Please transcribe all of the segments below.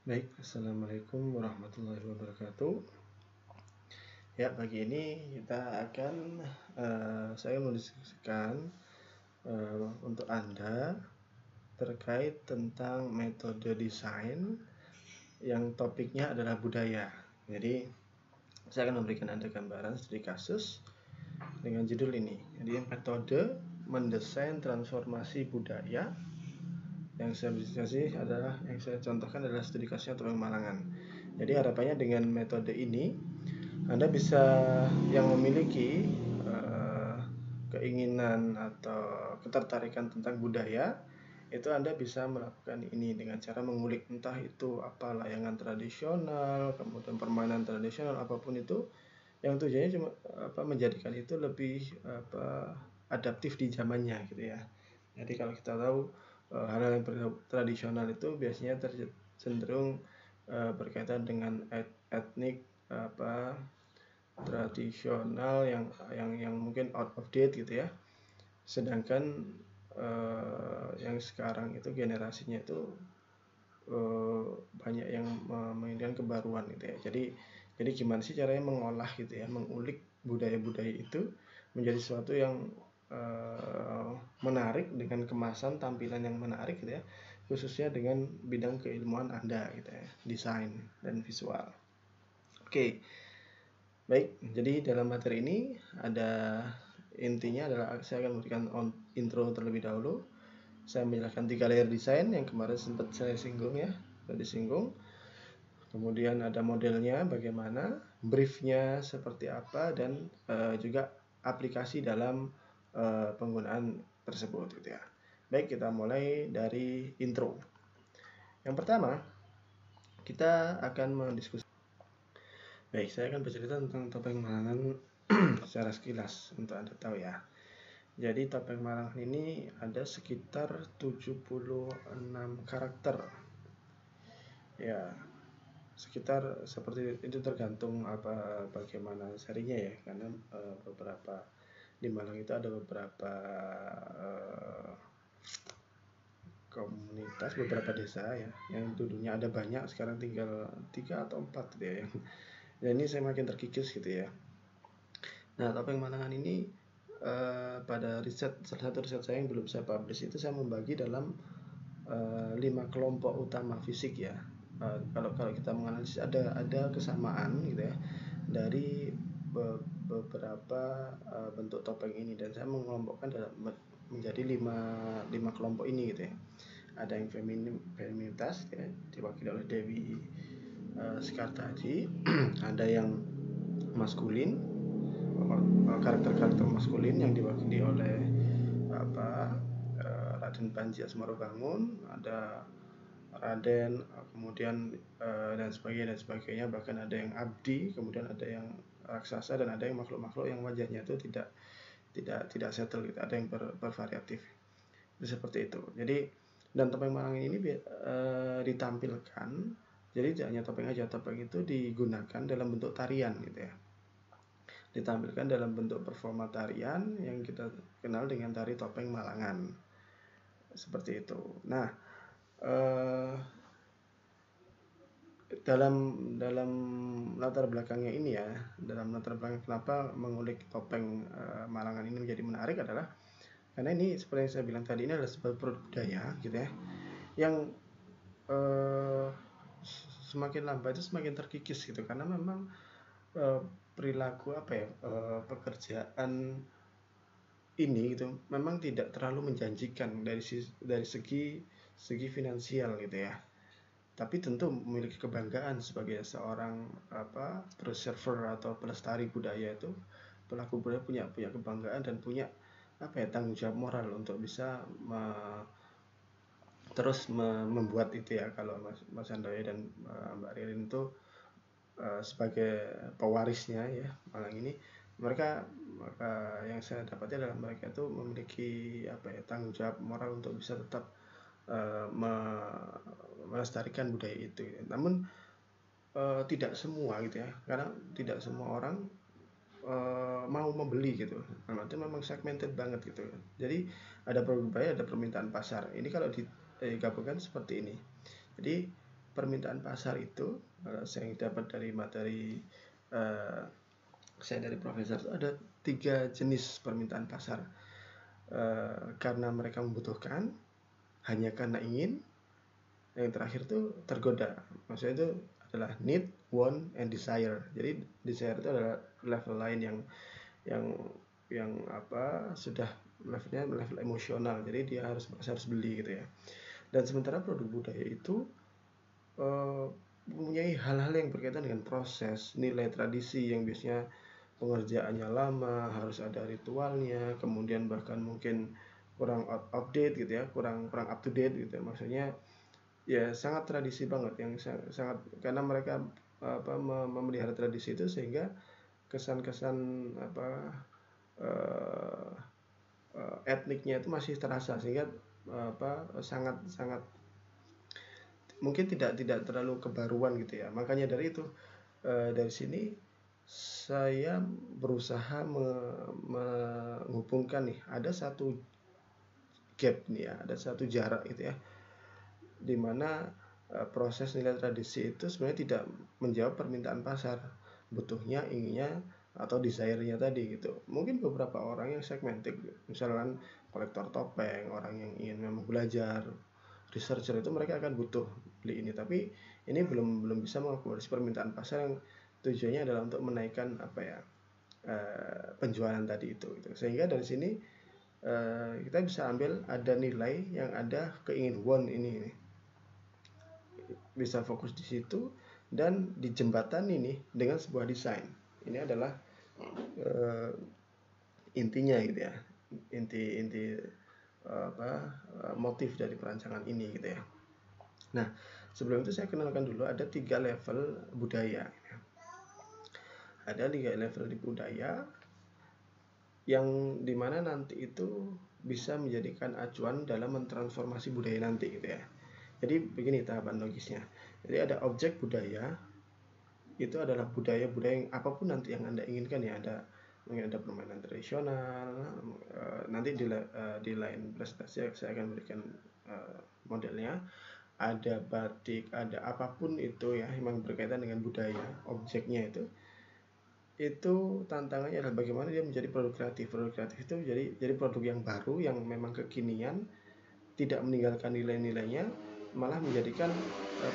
Baik, Assalamualaikum warahmatullahi wabarakatuh. Ya, pagi ini saya mendiskusikan untuk Anda terkait tentang metode desain yang topiknya adalah budaya. Jadi, saya akan memberikan Anda gambaran studi kasus dengan judul ini. Jadi, metode mendesain transformasi budaya yang saya contohkan adalah studi kasusnya Topeng Malangan. Jadi harapannya dengan metode ini Anda bisa yang memiliki keinginan atau ketertarikan tentang budaya, itu Anda bisa melakukan ini dengan cara mengulik entah itu apa layangan tradisional, kemudian permainan tradisional, apapun itu yang tujuannya cuma menjadikan itu lebih adaptif di zamannya gitu ya. Jadi kalau kita tahu hal-hal yang tradisional itu biasanya cenderung berkaitan dengan etnik tradisional yang mungkin out of date gitu ya. Sedangkan yang sekarang itu generasinya itu banyak yang menginginkan kebaruan gitu ya. Jadi gimana sih caranya mengolah gitu ya, mengulik budaya-budaya itu menjadi sesuatu yang menarik dengan kemasan tampilan yang menarik gitu ya, khususnya dengan bidang keilmuan Anda gitu ya, desain dan visual. Oke. Baik, jadi dalam materi ini ada intinya adalah saya akan memberikan intro terlebih dahulu. Saya menjelaskan 3 layer desain yang kemarin sempat saya singgung ya, sudah disinggung. Kemudian ada modelnya bagaimana, briefnya seperti apa, dan juga aplikasi dalam penggunaan tersebut gitu ya. Baik, kita mulai dari intro. Yang pertama, kita akan mendiskusikan. Baik, saya akan bercerita tentang Topeng Malangan secara sekilas untuk Anda tahu ya. Jadi Topeng Malangan ini ada sekitar 76 karakter. Ya, sekitar seperti itu, tergantung bagaimana serinya ya, karena beberapa di Malang itu ada beberapa komunitas, beberapa desa ya yang dulunya ada banyak, sekarang tinggal 3 atau 4 gitu ya. Dan ini saya makin terkikis gitu ya. Nah, Topeng Malangan ini pada salah satu riset saya yang belum saya publish itu, saya membagi dalam 5 kelompok utama fisik ya. Kalau kita menganalisis ada kesamaan gitu ya dari beberapa bentuk topeng ini, dan saya mengelompokkan menjadi 5 kelompok ini gitu ya. Ada yang feminitas ya, diwakili oleh Dewi Sekartaji. Ada yang maskulin, karakter maskulin yang diwakili oleh Raden Panji Asmarobangun, ada Raden, kemudian dan sebagainya, bahkan ada yang abdi, kemudian ada yang raksasa, dan ada yang makhluk-makhluk yang wajahnya itu tidak settle gitu, ada yang bervariatif. Itu seperti itu. Jadi dan Topeng Malangan ini ditampilkan, jadi tidak hanya topeng aja, topeng itu digunakan dalam bentuk tarian gitu ya, ditampilkan dalam bentuk performa tarian yang kita kenal dengan tari Topeng Malangan, seperti itu. Nah, dalam latar belakangnya ini ya, dalam latar belakang kenapa mengulik Topeng Malangan ini menjadi menarik adalah karena ini seperti yang saya bilang tadi, ini adalah sebuah produk budaya gitu ya, yang semakin lambat itu semakin terkikis gitu, karena memang perilaku pekerjaan ini gitu memang tidak terlalu menjanjikan dari segi finansial gitu ya, tapi tentu memiliki kebanggaan sebagai seorang preserver atau pelestari budaya. Itu pelaku budaya punya kebanggaan dan punya tanggung jawab moral untuk bisa terus membuat itu ya. Kalau Mas Handoyo dan Mbak Ririn itu sebagai pewarisnya ya Malang ini, mereka yang saya dapati adalah mereka itu memiliki tanggung jawab moral untuk bisa tetap melestarikan budaya itu. Namun tidak semua gitu ya, karena tidak semua orang mau membeli gitu. Karena itu memang segmented banget gitu. Jadi ada produk budaya, ada permintaan pasar. Ini kalau digabungkan seperti ini. Jadi permintaan pasar itu, saya dapat dari materi saya dari profesor, itu ada 3 jenis permintaan pasar. Karena mereka membutuhkan, hanya karena ingin, yang terakhir tuh tergoda. Maksudnya itu adalah need, want, and desire. Jadi desire itu adalah level lain yang sudah levelnya level emosional. Jadi dia harus beli gitu ya. Dan sementara produk budaya itu mempunyai hal-hal yang berkaitan dengan proses, nilai, tradisi yang biasanya pengerjaannya lama, harus ada ritualnya, kemudian bahkan mungkin kurang update gitu ya, kurang up to date gitu ya. Maksudnya ya sangat tradisi banget, yang sangat karena mereka memelihara tradisi itu sehingga kesan-kesan etniknya itu masih terasa, sehingga sangat mungkin tidak terlalu kebaruan gitu ya. Makanya dari itu dari sini saya berusaha menghubungkan nih, ada satu gap nih ya, ada satu jarak gitu ya, dimana proses nilai tradisi itu sebenarnya tidak menjawab permintaan pasar, butuhnya, inginnya, atau desire-nya tadi gitu. Mungkin beberapa orang yang segmented, misalkan kolektor topeng, orang yang ingin memang belajar, researcher, itu mereka akan butuh beli ini, tapi ini belum bisa mengakomodasi permintaan pasar yang tujuannya adalah untuk menaikkan penjualan tadi itu gitu. Sehingga dari sini kita bisa ambil ada nilai yang ada keingin want ini bisa fokus di situ dan dijembatani nih dengan sebuah desain. Ini adalah intinya gitu ya, inti motif dari perancangan ini gitu ya. Nah, sebelum itu saya kenalkan dulu ada 3 level budaya. Ada 3 level di budaya yang dimana nanti itu bisa menjadikan acuan dalam mentransformasi budaya nanti gitu ya. Jadi begini tahapan logisnya. Jadi ada objek budaya, itu adalah budaya-budaya yang apapun nanti yang Anda inginkan ya. Mungkin ada permainan tradisional, nanti di lain presentasi saya akan berikan modelnya. Ada batik, ada apapun itu ya yang berkaitan dengan budaya, objeknya itu tantangannya adalah bagaimana dia menjadi produk kreatif. Produk kreatif itu jadi produk yang baru, yang memang kekinian, tidak meninggalkan nilai-nilainya, malah menjadikan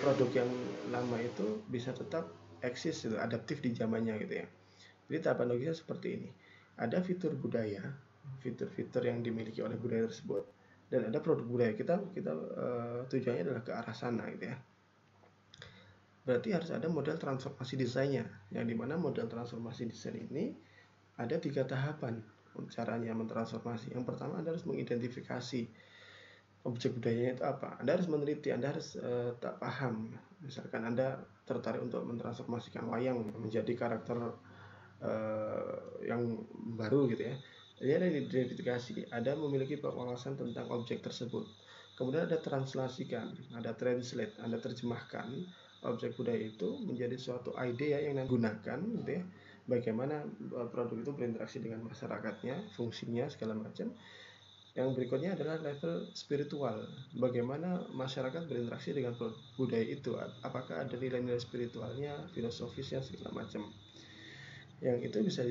produk yang lama itu bisa tetap eksis gitu, adaptif di zamannya gitu ya. Jadi tahapan logisnya seperti ini. Ada fitur budaya, fitur-fitur yang dimiliki oleh budaya tersebut, dan ada produk budaya. Kita tujuannya adalah ke arah sana gitu ya. Berarti harus ada model transformasi desainnya, yang dimana model transformasi desain ini ada 3 tahapan caranya mentransformasi. Yang pertama, Anda harus mengidentifikasi objek budayanya itu apa. Anda harus meneliti, Anda harus tak paham. Misalkan Anda tertarik untuk mentransformasikan wayang menjadi karakter yang baru gitu ya. Jadi ada identifikasi, ada memiliki wawasan tentang objek tersebut. Kemudian ada translasikan, ada translate, Anda terjemahkan objek budaya itu menjadi suatu idea yang Anda gunakan gitu ya. Bagaimana produk itu berinteraksi dengan masyarakatnya, fungsinya, segala macam. Yang berikutnya adalah level spiritual. Bagaimana masyarakat berinteraksi dengan produk budaya itu? Apakah ada nilai-nilai spiritualnya, filosofisnya, segala macam. Yang itu bisa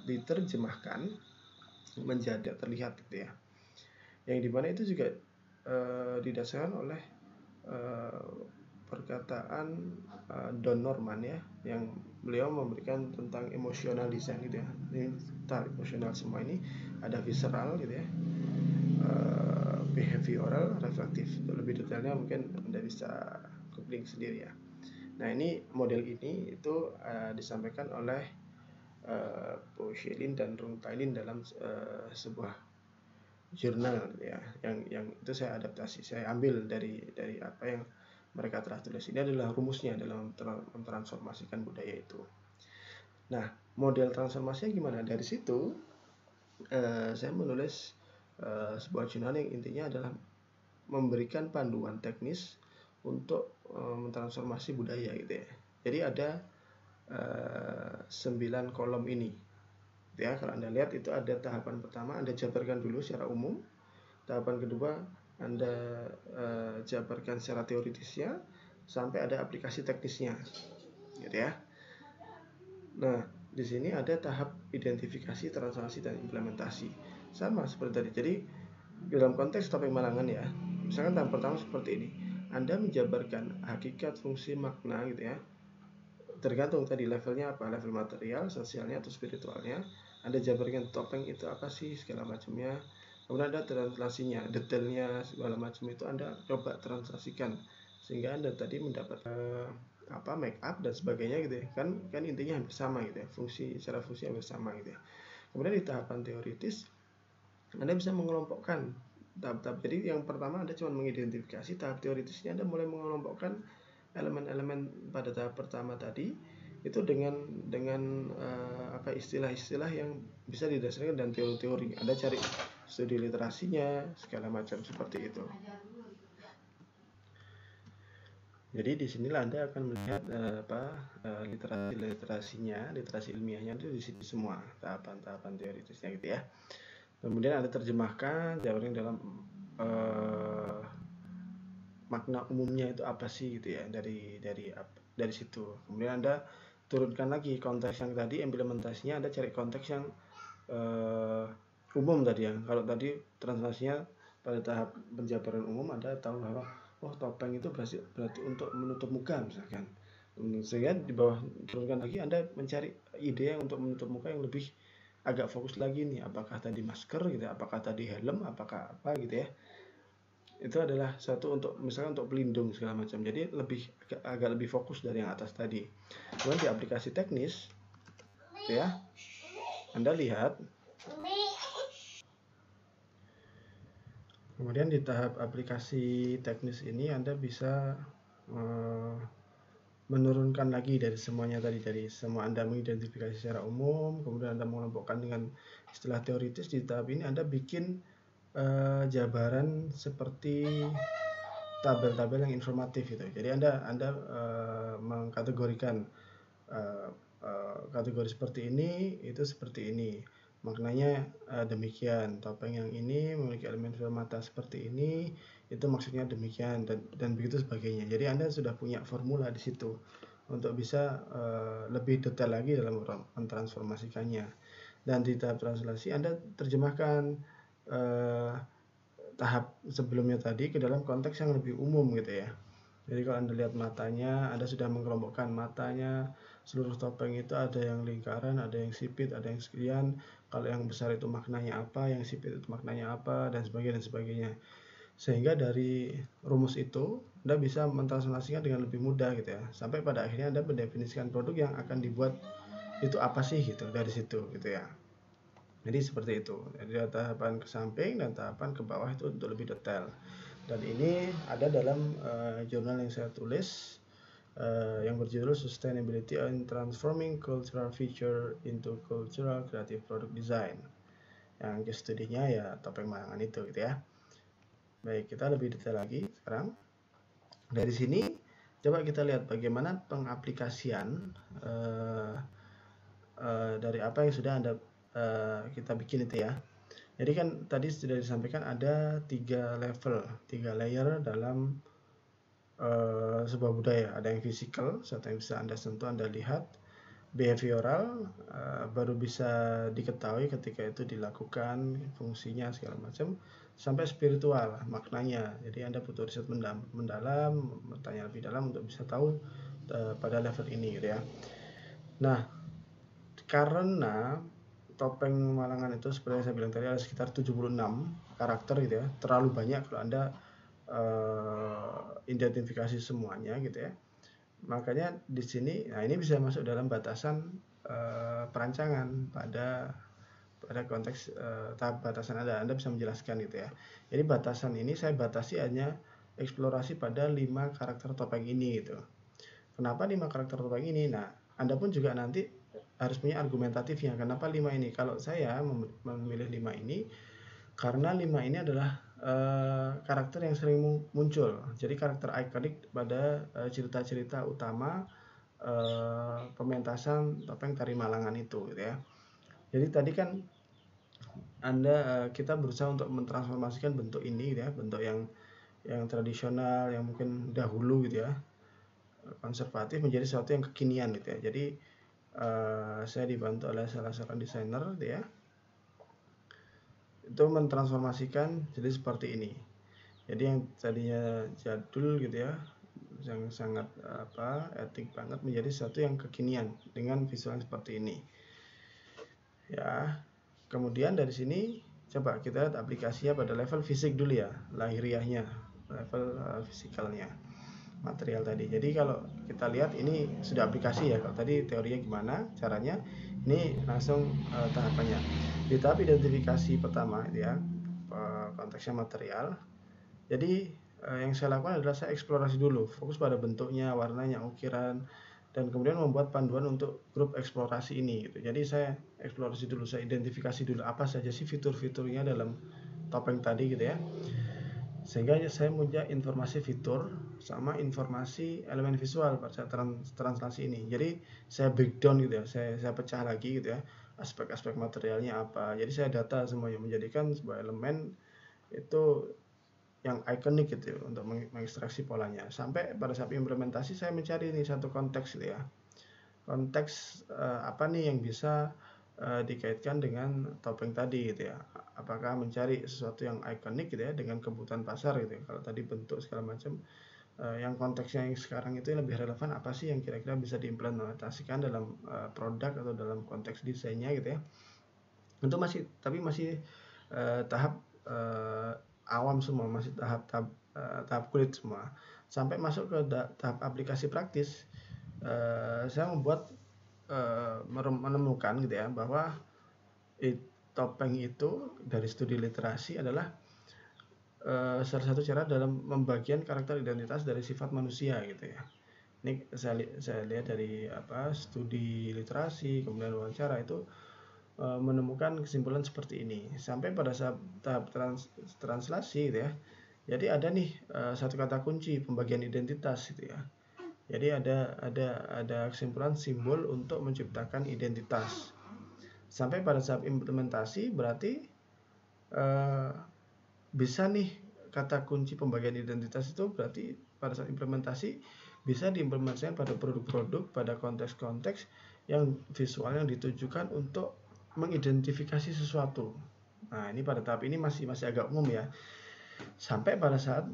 diterjemahkan menjadi terlihat gitu ya. Yang dimana itu juga didasarkan oleh perkataan Don Norman ya, yang beliau memberikan tentang emotional design gitu ya. Ini emosional semua ini, ada visceral gitu ya, behavioral, reflektif. Lebih detailnya mungkin Anda bisa googling sendiri ya. Nah, ini model ini itu disampaikan oleh Po Shelin dan Rung Tailin dalam sebuah jurnal ya, yang itu saya adaptasi, saya ambil dari apa yang mereka telah tulis. Ini adalah rumusnya dalam mentransformasikan budaya itu. Nah, model transformasinya gimana? Dari situ saya menulis sebuah jurnal yang intinya adalah memberikan panduan teknis untuk mentransformasi budaya gitu ya. Jadi ada 9 kolom ini ya. Kalau Anda lihat itu ada tahapan pertama, Anda jabarkan dulu secara umum. Tahapan kedua, Anda jabarkan secara teoritisnya. sampai ada aplikasi teknisnya, gitu ya. Nah, di sini ada tahap identifikasi, translasi, dan implementasi. Sama seperti tadi. Jadi dalam konteks topeng Malangan ya, misalkan tahap pertama seperti ini. Anda menjabarkan hakikat, fungsi, makna gitu ya. Tergantung tadi levelnya apa, level material, sosialnya atau spiritualnya. Anda jabarkan topeng itu apa sih, segala macamnya. Kemudian ada translasinya, detailnya segala macam itu Anda coba translasikan sehingga Anda tadi mendapat make up dan sebagainya gitu ya. Kan intinya hampir sama gitu ya. Secara fungsi hampir sama gitu ya. Kemudian di tahapan teoritis Anda bisa mengelompokkan tahap-tahap. Jadi yang pertama Anda cuma mengidentifikasi, tahap teoritisnya Anda mulai mengelompokkan elemen-elemen pada tahap pertama tadi itu dengan istilah-istilah yang bisa didasarkan dan teori-teori. Anda cari studi literasinya segala macam seperti itu. Jadi disinilah Anda akan melihat literasi ilmiahnya itu di sini semua tahapan-tahapan teoritisnya gitu ya. Kemudian Anda terjemahkan jawaban dalam makna umumnya itu apa sih gitu ya, dari situ. Kemudian Anda turunkan lagi konteks yang tadi, implementasinya Anda cari konteks yang umum tadi ya. Kalau tadi translasinya pada tahap penjabaran umum Anda tahu bahwa topeng itu berarti untuk menutup muka misalkan. Sehingga di bawah turunkan lagi Anda mencari ide yang untuk menutup muka yang lebih agak fokus lagi nih, apakah tadi masker gitu, apakah tadi helm, apakah apa gitu ya. Itu adalah satu untuk misalnya untuk pelindung segala macam. Jadi agak lebih fokus dari yang atas tadi. Kemudian di aplikasi teknis gitu ya, Anda lihat. Kemudian di tahap aplikasi teknis ini Anda bisa menurunkan lagi dari semuanya tadi, dari semua Anda mengidentifikasi secara umum, kemudian Anda mengelompokkan dengan istilah teoritis. Di tahap ini Anda bikin jabaran seperti tabel-tabel yang informatif gitu. Jadi Anda mengkategorikan kategori seperti ini itu seperti ini, maknanya demikian. Topeng yang ini memiliki elemen fil mata seperti ini, itu maksudnya demikian, dan begitu sebagainya. Jadi Anda sudah punya formula di situ untuk bisa lebih detail lagi dalam mentransformasikannya. Dan di tahap translasi Anda terjemahkan tahap sebelumnya tadi ke dalam konteks yang lebih umum gitu ya. Jadi kalau Anda lihat matanya, Anda sudah mengelompokkan matanya, seluruh topeng itu ada yang lingkaran, ada yang sipit, ada yang sekian. Kalau yang besar itu maknanya apa, yang sipit itu maknanya apa, dan sebagainya. Sehingga dari rumus itu Anda bisa mentranslasikan dengan lebih mudah gitu ya. Sampai pada akhirnya Anda mendefinisikan produk yang akan dibuat itu apa sih gitu dari situ gitu ya. Jadi seperti itu. Jadi tahapan ke samping dan tahapan ke bawah itu untuk lebih detail. Dan ini ada dalam jurnal yang saya tulis yang berjudul Sustainability and Transforming Cultural Feature into Cultural Creative Product Design. Yang case studinya ya topeng Malangan itu gitu ya. Baik, kita lebih detail lagi sekarang. Dari sini coba kita lihat bagaimana pengaplikasian dari apa yang sudah kita bikin itu ya. Jadi kan tadi sudah disampaikan ada 3 level, 3 layer dalam sebuah budaya. Ada yang physical, sesuatu yang bisa Anda sentuh, Anda lihat. Behavioral, baru bisa diketahui ketika itu dilakukan, fungsinya segala macam. Sampai spiritual, maknanya. Jadi Anda butuh riset mendalam, bertanya lebih dalam untuk bisa tahu pada level ini gitu ya. Nah, karena topeng Malangan itu seperti yang saya bilang tadi ada sekitar 76 karakter gitu ya, terlalu banyak kalau Anda identifikasi semuanya gitu ya. Makanya di sini, nah ini bisa masuk dalam batasan perancangan pada konteks tahap batasan Anda bisa menjelaskan gitu ya. Jadi batasan ini saya batasi hanya eksplorasi pada 5 karakter topeng ini gitu. Kenapa 5 karakter topeng ini? Nah, Anda pun juga nanti harus punya argumentatifnya. Kenapa 5 ini? Kalau saya memilih 5 ini karena 5 ini adalah karakter yang sering muncul. Jadi karakter ikonik pada cerita-cerita utama pementasan topeng tari Malangan itu gitu ya. Jadi tadi kan kita berusaha untuk mentransformasikan bentuk ini gitu ya, bentuk yang tradisional yang mungkin dahulu gitu ya, konservatif menjadi sesuatu yang kekinian gitu ya. Jadi saya dibantu oleh salah seorang desainer gitu ya, itu mentransformasikan jadi seperti ini. Jadi yang tadinya jadul gitu ya, yang sangat etik banget, menjadi sesuatu yang kekinian dengan visual seperti ini ya. Kemudian dari sini coba kita lihat aplikasinya pada level fisik dulu ya, lahiriahnya, level fisikalnya, material tadi. Jadi kalau kita lihat ini sudah aplikasi ya. Kalau tadi teorinya gimana caranya, ini langsung tahapannya. Di tahap identifikasi pertama ya, konteksnya material. Jadi yang saya lakukan adalah saya eksplorasi dulu, fokus pada bentuknya, warnanya, ukiran, dan kemudian membuat panduan untuk grup eksplorasi ini gitu. Jadi saya eksplorasi dulu, saya identifikasi dulu apa saja sih fitur-fiturnya dalam topeng tadi gitu ya, sehingga saya punya informasi fitur sama informasi elemen visual pada saat translasi ini. Jadi saya breakdown gitu ya, saya pecah lagi gitu ya, aspek-aspek materialnya apa. Jadi saya data semuanya, menjadikan sebuah elemen itu yang ikonik gitu ya, untuk mengekstraksi polanya. Sampai pada saat implementasi saya mencari nih satu konteks gitu ya, konteks apa nih yang bisa dikaitkan dengan topeng tadi gitu ya. Apakah mencari sesuatu yang ikonik gitu ya dengan kebutuhan pasar gitu ya. Kalau tadi bentuk segala macam, yang konteksnya yang sekarang itu lebih relevan apa sih yang kira-kira bisa diimplementasikan dalam produk atau dalam konteks desainnya gitu ya. Untuk masih tahap awam semua, masih tahap kulit semua. Sampai masuk ke tahap aplikasi praktis, saya menemukan gitu ya, bahwa topeng itu dari studi literasi adalah salah satu cara dalam membagian karakter identitas dari sifat manusia gitu ya. Ini saya lihat dari studi literasi, kemudian wawancara itu menemukan kesimpulan seperti ini. Sampai pada saat tahap translasi gitu ya. Jadi ada nih satu kata kunci pembagian identitas gitu ya. Jadi ada kesimpulan simbol untuk menciptakan identitas. Sampai pada saat implementasi berarti bisa nih kata kunci pembagian identitas itu berarti pada saat implementasi bisa diimplementasikan pada produk-produk, pada konteks-konteks yang visual yang ditujukan untuk mengidentifikasi sesuatu. Nah, ini pada tahap ini masih agak umum ya. Sampai pada saat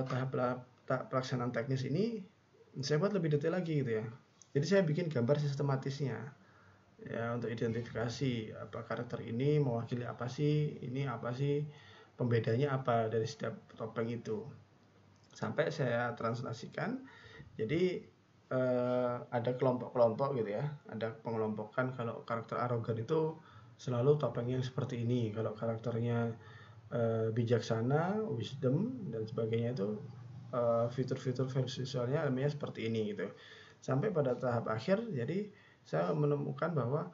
tahap pelaksanaan teknis ini saya buat lebih detail lagi gitu ya. Jadi saya bikin gambar sistematisnya ya, untuk identifikasi apa karakter ini mewakili apa sih, ini apa sih, pembedanya apa dari setiap topeng itu. Sampai saya translasikan. Jadi ada kelompok-kelompok gitu ya, ada pengelompokan. Kalau karakter arogan itu selalu topengnya seperti ini, kalau karakternya bijaksana, wisdom dan sebagainya itu fitur-fitur visualnya ilmiah seperti ini gitu. Sampai pada tahap akhir, jadi saya menemukan bahwa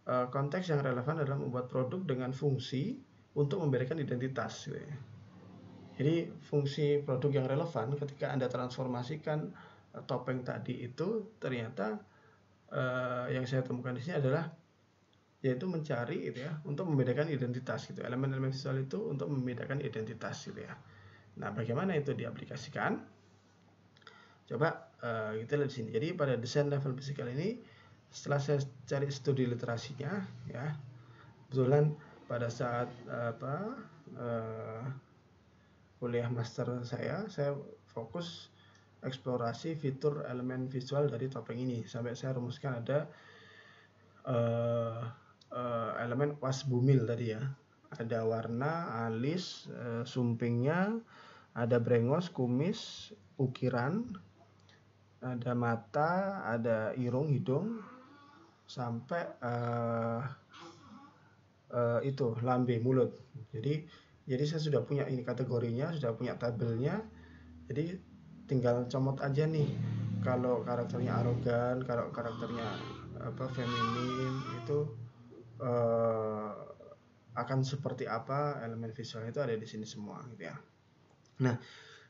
konteks yang relevan adalah membuat produk dengan fungsi untuk membedakan identitas gitu ya. Jadi fungsi produk yang relevan ketika Anda transformasikan topeng tadi itu ternyata yang saya temukan di sini adalah yaitu mencari gitu ya, untuk membedakan identitas gitu. Elemen-elemen visual itu untuk membedakan identitas gitu ya. Nah, bagaimana itu diaplikasikan? Coba kita lihat di sini. Jadi pada desain level fisikal ini, setelah saya cari studi literasinya ya, kebetulan pada saat kuliah master saya fokus eksplorasi fitur elemen visual dari topeng ini sampai saya rumuskan ada elemen was bumil tadi ya. Ada warna, alis, sumpingnya, ada brengos, kumis, ukiran, ada mata, ada irung, hidung, sampai itu lambe, mulut. Jadi saya sudah punya ini kategorinya, sudah punya tabelnya. Jadi tinggal comot aja nih. Kalau karakternya arogan, kalau karakternya feminin, itu akan seperti apa, elemen visual itu ada di sini semua gitu ya. Nah,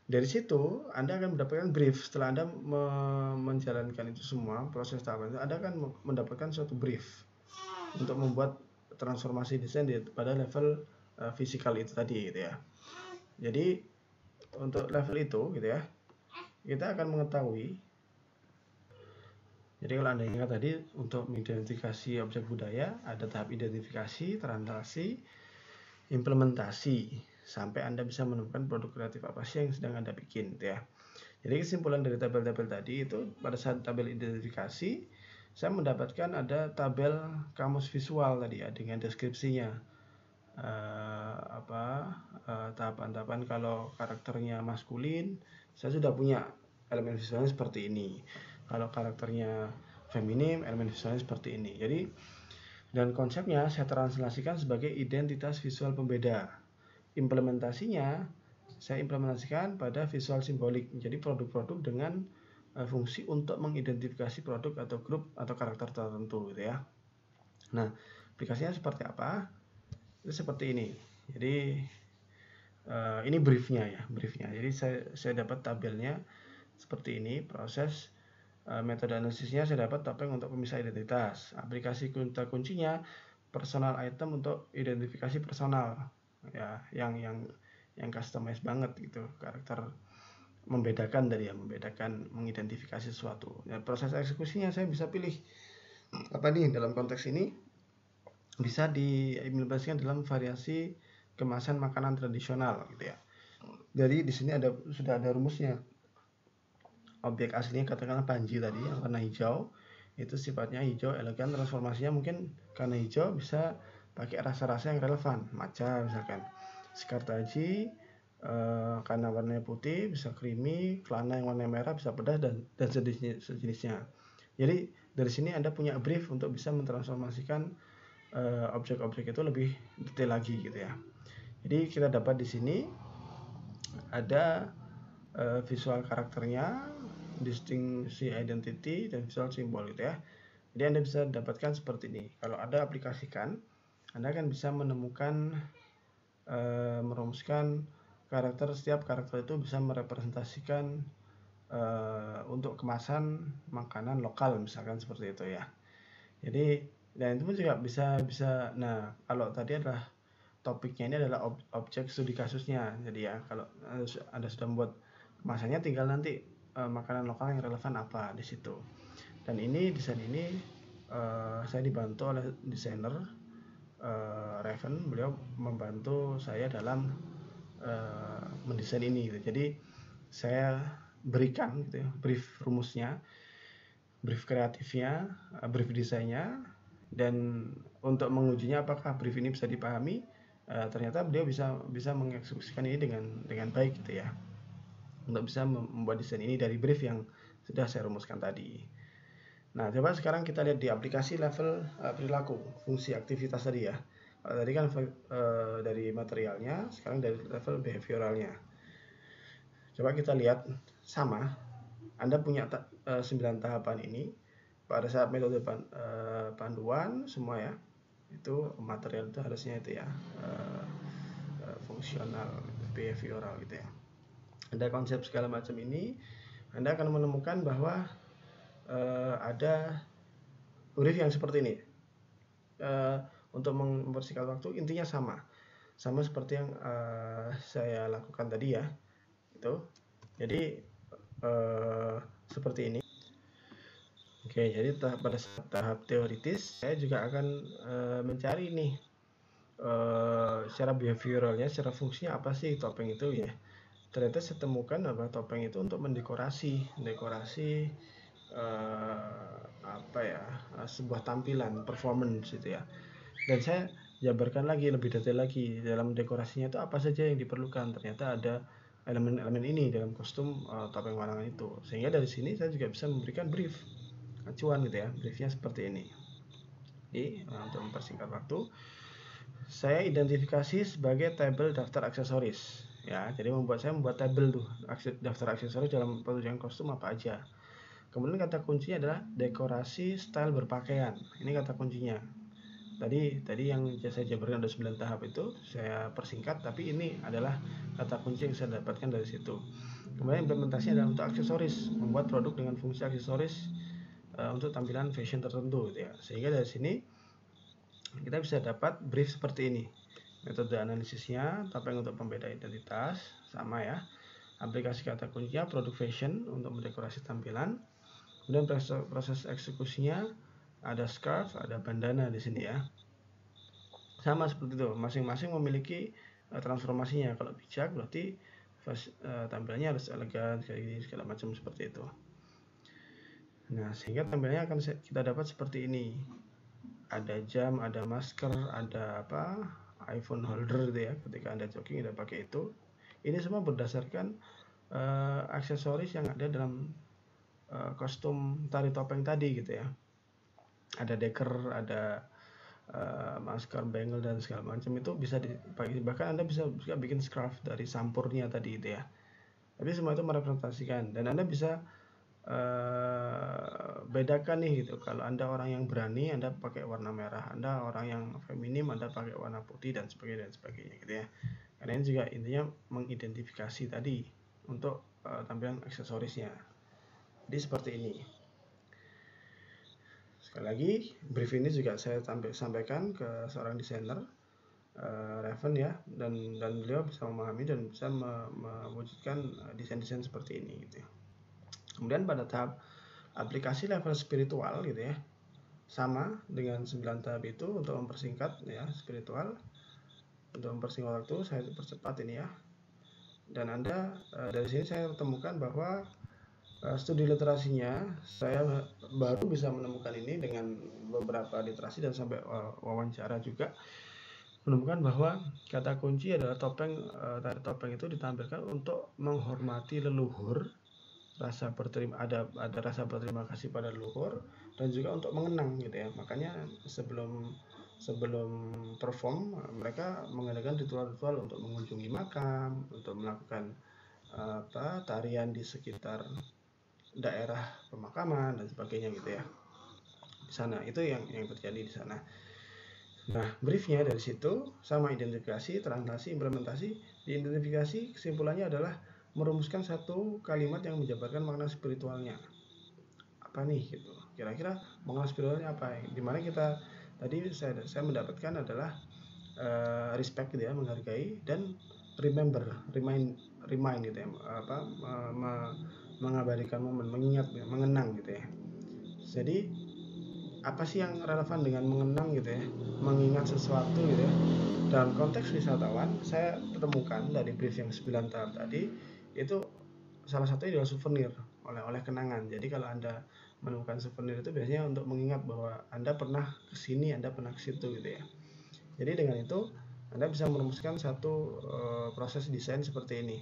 dari situ Anda akan mendapatkan brief. Setelah Anda menjalankan itu semua, proses tahapan itu, Anda akan mendapatkan suatu brief untuk membuat transformasi desain pada level fisikal itu tadi gitu ya. Jadi untuk level itu gitu ya, kita akan mengetahui Jadi kalau Anda ingat tadi, untuk mengidentifikasi objek budaya ada tahap identifikasi, translasi, implementasi, sampai Anda bisa menemukan produk kreatif apa sih yang sedang Anda bikin gitu ya. Jadi kesimpulan dari tabel-tabel tadi itu, pada saat tabel identifikasi saya mendapatkan ada tabel kamus visual tadi ya, dengan deskripsinya, tahapan-tahapan. Kalau karakternya maskulin, saya sudah punya elemen visualnya seperti ini. Kalau karakternya feminim, elemen visualnya seperti ini. Jadi, dan konsepnya saya translasikan sebagai identitas visual pembeda. Implementasinya saya implementasikan pada visual simbolik, jadi produk-produk dengan fungsi untuk mengidentifikasi produk atau grup atau karakter tertentu gitu ya. Nah, aplikasinya seperti apa? Itu seperti ini. Jadi ini briefnya ya, briefnya. Jadi saya dapat tabelnya seperti ini. Proses metode analisisnya saya dapat topeng untuk pemisah identitas. Aplikasi kuncinya personal item untuk identifikasi personal ya, yang customize banget gitu, karakter membedakan dari membedakan, mengidentifikasi sesuatu. Ya, proses eksekusinya saya bisa pilih apa nih dalam konteks ini, bisa diimplementasikan dalam variasi kemasan makanan tradisional gitu ya. Jadi di sini sudah ada rumusnya. Objek aslinya katakanlah panji tadi yang warna hijau, itu sifatnya hijau elegan, transformasinya mungkin karena hijau bisa pakai rasa-rasa yang relevan, matcha misalkan. Sekartaji karena warnanya putih bisa creamy, kelana yang warna merah bisa pedas dan sejenisnya. Jadi dari sini Anda punya brief untuk bisa mentransformasikan objek-objek itu lebih detail lagi gitu ya. Jadi kita dapat di sini ada visual karakternya, distinction identity, dan visual simbol gitu ya. Jadi Anda bisa dapatkan seperti ini. Kalau Anda aplikasikan, Anda akan bisa menemukan, merumuskan setiap karakter itu bisa merepresentasikan untuk kemasan makanan lokal misalkan seperti itu ya. Jadi dan itu pun juga bisa. Nah, kalau tadi adalah topiknya, ini adalah objek studi kasusnya. Jadi ya, kalau Anda sudah membuat kemasannya, tinggal nanti makanan lokal yang relevan apa di situ. Dan ini desain ini saya dibantu oleh desainer Raven. Beliau membantu saya dalam mendesain ini gitu. Jadi saya berikan gitu ya, brief rumusnya, brief kreatifnya, brief desainnya, dan untuk mengujinya apakah brief ini bisa dipahami, ternyata beliau bisa mengeksekusikan ini dengan baik gitu ya, untuk bisa membuat desain ini dari brief yang sudah saya rumuskan tadi. Nah, coba sekarang kita lihat di aplikasi level perilaku, fungsi aktivitas tadi ya. Tadi kan dari materialnya, sekarang dari level behavioralnya. Coba kita lihat, sama, Anda punya 9 tahapan ini. Pada saat metode panduan semua ya, itu material itu harusnya itu ya, fungsional, behavioral gitu ya. Ada konsep segala macam ini, Anda akan menemukan bahwa ada brief yang seperti ini. Untuk mempersingkat waktu, intinya sama seperti yang saya lakukan tadi ya, itu. Jadi seperti ini. Oke, jadi pada tahap teoritis saya juga akan mencari nih secara behavioralnya, secara fungsinya apa sih topeng itu ya. Ternyata saya temukan bahwa topeng itu untuk mendekorasi sebuah tampilan, performance gitu ya. Dan saya jabarkan lagi lebih detail lagi dalam dekorasinya itu apa saja yang diperlukan. Ternyata ada elemen-elemen ini dalam kostum topeng walangan itu. Sehingga dari sini saya juga bisa memberikan brief, acuan gitu ya. Briefnya seperti ini. Jadi untuk mempersingkat waktu, saya identifikasi sebagai tabel daftar aksesoris ya. Jadi saya membuat tabel tuh daftar aksesoris dalam penunjukan kostum apa aja. Kemudian kata kuncinya adalah dekorasi style berpakaian. Ini kata kuncinya. Tadi yang saya jabarkan ada 9 tahap itu saya persingkat, tapi ini adalah kata kunci yang saya dapatkan dari situ. Kemudian implementasinya adalah untuk aksesoris, membuat produk dengan fungsi aksesoris untuk tampilan fashion tertentu gitu ya. Sehingga dari sini kita bisa dapat brief seperti ini. Metode analisisnya topeng untuk pembeda identitas, sama ya. Aplikasi kata kuncinya produk fashion untuk mendekorasi tampilan. Kemudian proses eksekusinya ada scarf, ada bandana di sini ya. Sama seperti itu, masing-masing memiliki transformasinya. Kalau bijak berarti tampilannya harus elegan kayak gini segala macam seperti itu. Nah, sehingga tampilannya akan kita dapat seperti ini. Ada jam, ada masker, ada iPhone holder gitu ya. Ketika Anda jogging Anda pakai itu. Ini semua berdasarkan aksesoris yang ada dalam kostum tari topeng tadi gitu ya. Ada deker, ada masker, bangle dan segala macam itu bisa dipakai. Bahkan Anda bisa juga bikin scarf dari sampurnya tadi itu ya. Tapi semua itu merepresentasikan dan Anda bisa bedakan nih gitu. Kalau Anda orang yang berani Anda pakai warna merah, Anda orang yang feminim Anda pakai warna putih dan sebagainya gitu ya. Karena ini juga intinya mengidentifikasi tadi untuk tampilan aksesorisnya. Jadi seperti ini. Sekali lagi, brief ini juga saya sampaikan ke seorang desainer Raven ya, dan beliau bisa memahami dan bisa mewujudkan desain-desain seperti ini gitu ya. Kemudian pada tahap aplikasi level spiritual gitu ya, sama dengan 9 tahap itu untuk mempersingkat ya spiritual. Untuk mempersingkat waktu saya percepat ini ya. Dan Anda dari sini saya temukan bahwa studi literasinya saya baru bisa menemukan ini dengan beberapa literasi dan sampai wawancara juga menemukan bahwa kata kunci adalah topeng. Tari topeng itu ditampilkan untuk menghormati leluhur, rasa berterima ada rasa berterima kasih pada leluhur dan juga untuk mengenang gitu ya. Makanya sebelum perform mereka mengadakan ritual-ritual untuk mengunjungi makam, untuk melakukan tarian di sekitar daerah pemakaman dan sebagainya gitu ya. Di sana itu yang terjadi di sana. Nah, briefnya dari situ sama identifikasi, translasi, implementasi. Di identifikasi kesimpulannya adalah merumuskan satu kalimat yang menjabarkan makna spiritualnya. Apa nih gitu. Kira-kira makna spiritualnya apa? Dimana kita tadi saya mendapatkan adalah respect gitu ya, menghargai, dan remind gitu ya, mengabadikan momen, mengingat, mengenang gitu ya. Jadi apa sih yang relevan dengan mengenang gitu ya, mengingat sesuatu gitu ya. Dalam konteks wisatawan saya temukan dari brief yang 9 tahap tadi itu salah satunya adalah souvenir, oleh kenangan. Jadi kalau Anda menemukan souvenir itu biasanya untuk mengingat bahwa Anda pernah kesini, Anda pernah ke situ gitu ya. Jadi dengan itu Anda bisa merumuskan satu proses desain seperti ini.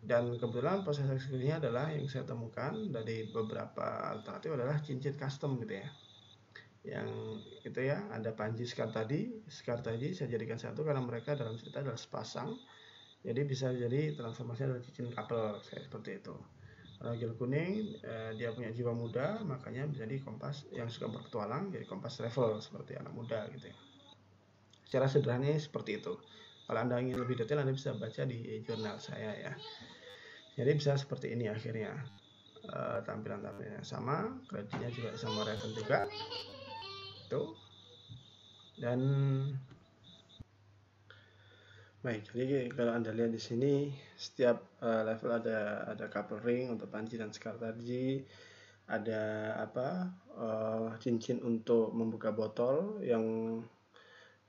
Dan kebetulan proses eksekusinya adalah yang saya temukan dari beberapa alternatif adalah cincin custom gitu ya. Yang itu ya, ada panji scar tadi saya jadikan satu karena mereka dalam cerita adalah sepasang. Jadi bisa jadi transformasinya adalah cincin couple seperti itu. Ragil kuning dia punya jiwa muda, makanya menjadi kompas yang suka berpetualang, jadi kompas travel seperti anak muda gitu ya. Secara sederhananya seperti itu. Kalau Anda ingin lebih detail Anda bisa baca di jurnal saya ya. Jadi bisa seperti ini akhirnya. Tampilan-tampilannya sama, kreditnya juga sama Raven juga. Tuh. Dan baik, jadi kalau Anda lihat di sini setiap level ada couple ring untuk panci dan scar tadi, ada cincin untuk membuka botol yang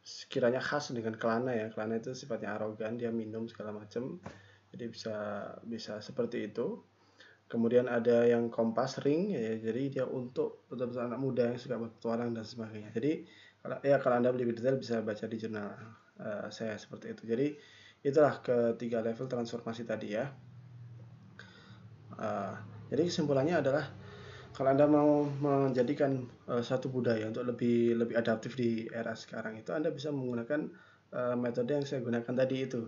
sekiranya khas dengan kelana ya. Kelana itu sifatnya arogan, dia minum segala macam. Jadi bisa seperti itu. Kemudian ada yang kompas ring ya, jadi dia untuk betul-betul anak muda yang suka berpetualang dan sebagainya. Jadi kalau Anda lebih detail bisa baca di jurnal saya seperti itu. Jadi itulah ketiga level transformasi tadi ya. Jadi kesimpulannya adalah kalau Anda mau menjadikan satu budaya untuk lebih adaptif di era sekarang itu, Anda bisa menggunakan metode yang saya gunakan tadi itu.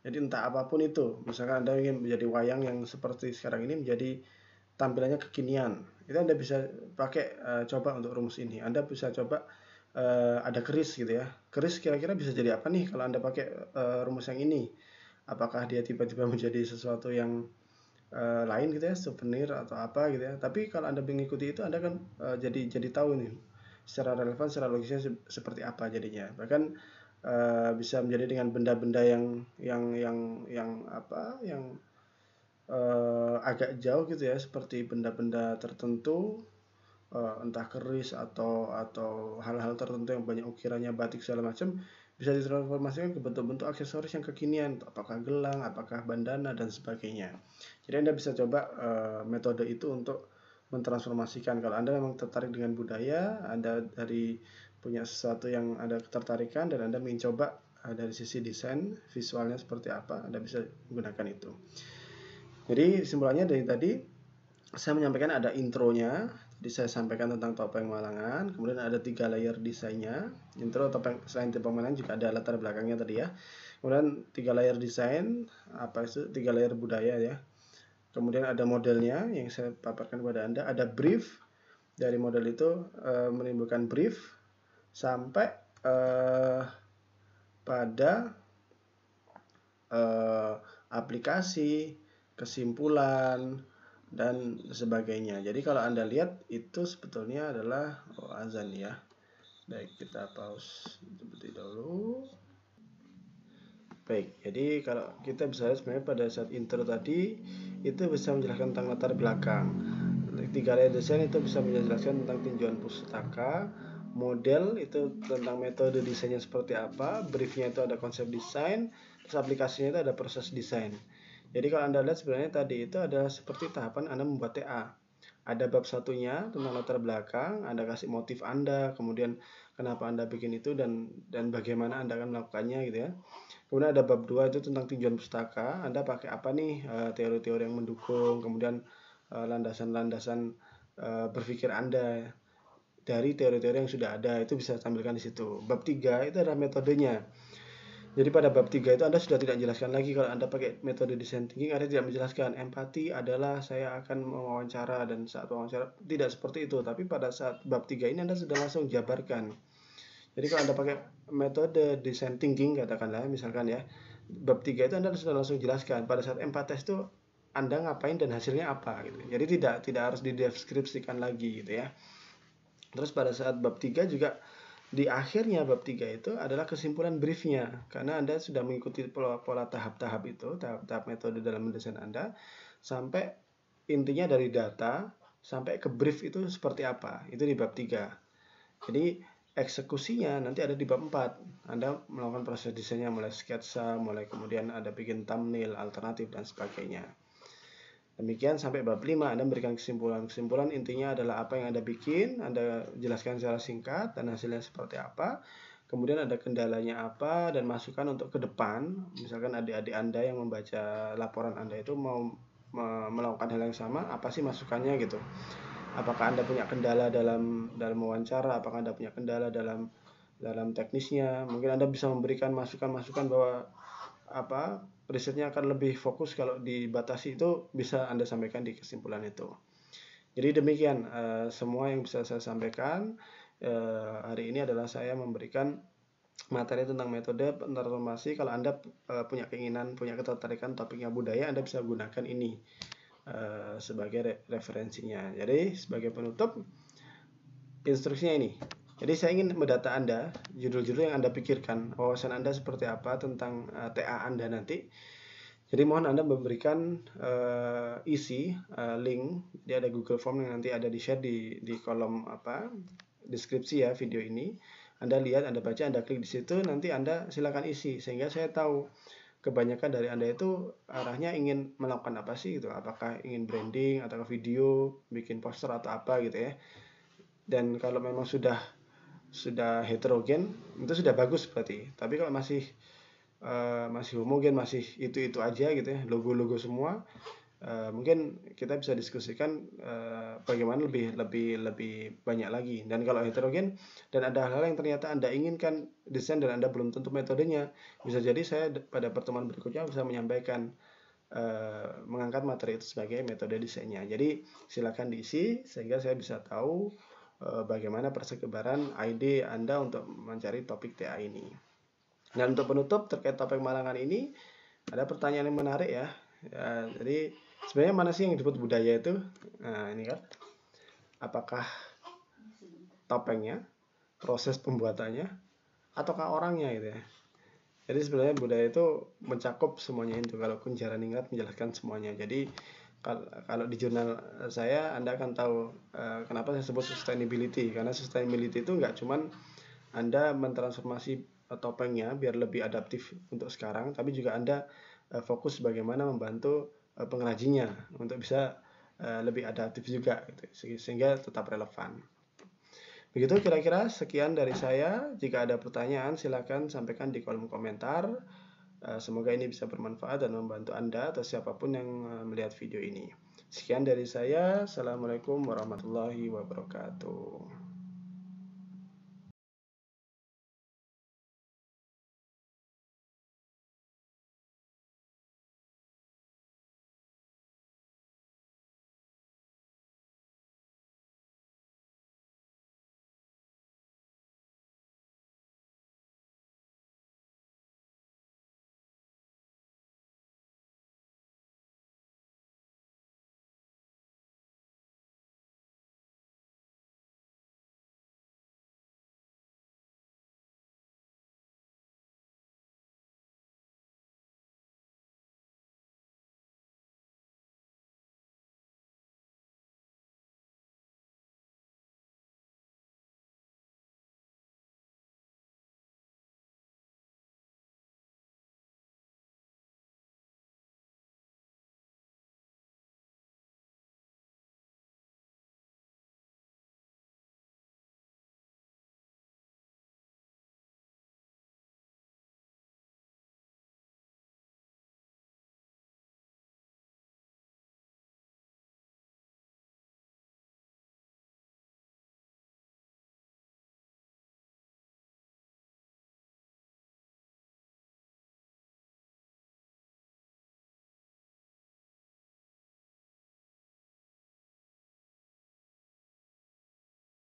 Jadi entah apapun itu, misalkan Anda ingin menjadi wayang yang seperti sekarang ini menjadi tampilannya kekinian, itu Anda bisa pakai coba untuk rumus ini. Anda bisa coba ada keris gitu ya. Keris kira-kira bisa jadi apa nih kalau Anda pakai rumus yang ini? Apakah dia tiba-tiba menjadi sesuatu yang lain gitu ya, souvenir atau apa gitu ya. Tapi kalau Anda mengikuti itu Anda kan jadi tahu nih secara relevan, secara logisnya seperti apa jadinya. Bahkan bisa menjadi dengan benda-benda yang agak jauh gitu ya, seperti benda-benda tertentu, entah keris atau hal-hal tertentu yang banyak ukirannya, batik segala macam, bisa ditransformasikan ke bentuk-bentuk aksesoris yang kekinian, apakah gelang, apakah bandana dan sebagainya. Jadi Anda bisa coba metode itu untuk mentransformasikan. Kalau Anda memang tertarik dengan budaya, Anda dari punya sesuatu yang Anda ketertarikan dan Anda ingin coba dari sisi desain visualnya seperti apa, Anda bisa menggunakan itu. Jadi kesimpulannya dari tadi saya menyampaikan ada intronya. Jadi saya sampaikan tentang topeng Malangan, kemudian ada 3 layer desainnya. Intro topeng, selain topeng Malangan juga ada latar belakangnya tadi ya. Kemudian 3 layer desain, apa itu 3 layer budaya ya. Kemudian ada modelnya yang saya paparkan kepada Anda, ada brief. Dari model itu menimbulkan brief sampai pada aplikasi, kesimpulan, dan sebagainya. Jadi kalau Anda lihat itu sebetulnya adalah azan ya. Baik, kita pause seperti dahulu. Baik, jadi kalau kita bisa lihat sebenarnya pada saat intro tadi itu bisa menjelaskan tentang latar belakang. 3 layer desain itu bisa menjelaskan tentang tinjauan pustaka, model itu tentang metode desainnya seperti apa, briefnya itu ada konsep desain, terus aplikasinya itu ada proses desain. Jadi kalau Anda lihat sebenarnya tadi itu adalah seperti tahapan Anda membuat TA. Ada bab satunya tentang latar belakang, Anda kasih motif Anda, kemudian kenapa Anda bikin itu dan bagaimana Anda akan melakukannya gitu ya. Kemudian ada bab 2 itu tentang tinjauan pustaka, Anda pakai apa nih teori-teori yang mendukung, kemudian landasan-landasan berpikir Anda dari teori-teori yang sudah ada, itu bisa tampilkan di situ. Bab 3 itu adalah metodenya. Jadi pada bab 3 itu Anda sudah tidak jelaskan lagi kalau Anda pakai metode design thinking, Anda tidak menjelaskan empati adalah saya akan mewawancara dan saat wawancara tidak seperti itu, tapi pada saat bab 3 ini Anda sudah langsung jabarkan. Jadi kalau Anda pakai metode design thinking katakanlah misalkan ya, bab 3 itu Anda sudah langsung jelaskan pada saat empates itu Anda ngapain dan hasilnya apa gitu. Jadi tidak harus dideskripsikan lagi gitu ya. Terus pada saat bab 3 juga di akhirnya bab 3 itu adalah kesimpulan briefnya, karena Anda sudah mengikuti pola tahap-tahap itu, tahap-tahap metode dalam mendesain Anda, sampai intinya dari data sampai ke brief itu seperti apa, itu di bab 3. Jadi eksekusinya nanti ada di bab 4. Anda melakukan proses desainnya mulai sketsa, mulai kemudian ada bikin thumbnail, alternatif, dan sebagainya. Demikian sampai bab 5 Anda memberikan kesimpulan-kesimpulan, intinya adalah apa yang Anda bikin, Anda jelaskan secara singkat dan hasilnya seperti apa. Kemudian ada kendalanya apa dan masukan untuk ke depan. Misalkan adik-adik Anda yang membaca laporan Anda itu mau melakukan hal yang sama, apa sih masukannya gitu. Apakah Anda punya kendala dalam wawancara, apakah Anda punya kendala dalam teknisnya. Mungkin Anda bisa memberikan masukan-masukan bahwa risetnya akan lebih fokus kalau dibatasi, itu bisa Anda sampaikan di kesimpulan itu. Jadi demikian semua yang bisa saya sampaikan hari ini adalah saya memberikan materi tentang metode transformasi. Kalau Anda punya keinginan, punya ketertarikan topiknya budaya, Anda bisa gunakan ini sebagai referensinya. Jadi sebagai penutup, instruksinya ini. Jadi saya ingin mendata Anda, judul-judul yang Anda pikirkan, wawasan Anda seperti apa tentang TA Anda nanti. Jadi mohon Anda memberikan isi link, dia ada Google Form yang nanti ada di-share di kolom deskripsi ya video ini. Anda lihat, Anda baca, Anda klik di situ, nanti Anda silakan isi sehingga saya tahu kebanyakan dari Anda itu arahnya ingin melakukan apa sih gitu. Apakah ingin branding atau video, bikin poster atau apa gitu ya. Dan kalau memang sudah heterogen itu sudah bagus berarti. Tapi kalau masih homogen, masih itu aja gitu ya, logo semua, mungkin kita bisa diskusikan bagaimana lebih banyak lagi. Dan kalau heterogen dan ada hal-hal yang ternyata Anda inginkan desain dan Anda belum tentu metodenya, bisa jadi saya pada pertemuan berikutnya bisa menyampaikan mengangkat materi itu sebagai metode desainnya. Jadi silakan diisi sehingga saya bisa tahu bagaimana persebaran ide Anda untuk mencari topik TA ini. Dan untuk penutup terkait topik Malangan ini, ada pertanyaan yang menarik ya. Jadi sebenarnya mana sih yang disebut budaya itu? Nah ini kan, apakah topengnya, proses pembuatannya, ataukah orangnya gitu ya? Jadi sebenarnya budaya itu mencakup semuanya itu. Kalau Kunjara Ningrat menjelaskan semuanya. Jadi kalau di jurnal saya, Anda akan tahu kenapa saya sebut sustainability. Karena sustainability itu nggak cuman Anda mentransformasi topengnya biar lebih adaptif untuk sekarang, tapi juga Anda fokus bagaimana membantu pengrajinnya untuk bisa lebih adaptif juga, gitu, sehingga tetap relevan. Begitu kira-kira, sekian dari saya. Jika ada pertanyaan silakan sampaikan di kolom komentar. Semoga ini bisa bermanfaat dan membantu Anda atau siapapun yang melihat video ini. Sekian dari saya. Assalamualaikum warahmatullahi wabarakatuh.